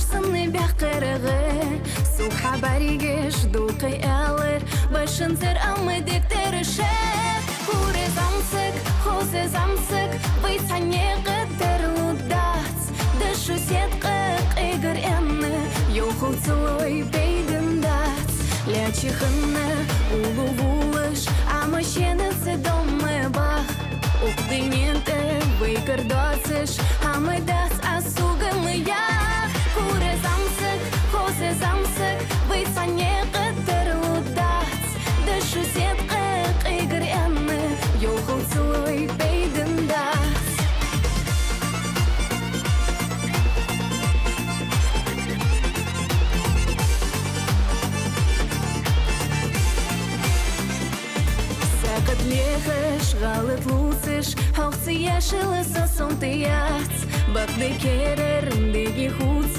Ашсыны бәқірігі Суқ хабаригеш дұқи әлір Башын зір амыдек тәріші Хуре замсык, хозе замсык Вайсане қыдыр лудац Дышу сетқы қигір әнні Йоху цылой бейгін дац Лячихынны улу вулыш Ама шенысы домы бақ Уқдыменті вайкыр доцыш Амы дас асугымы яқ Хуре замсык, хозе замсык Вайсане қыдыр лудац Дышу сетқы қигір әнні Йоху цылой бейгін дац Лехыш, ғалыт луцыш Хауқсы яшылы сосон тыяц Бақды керір, деги хуц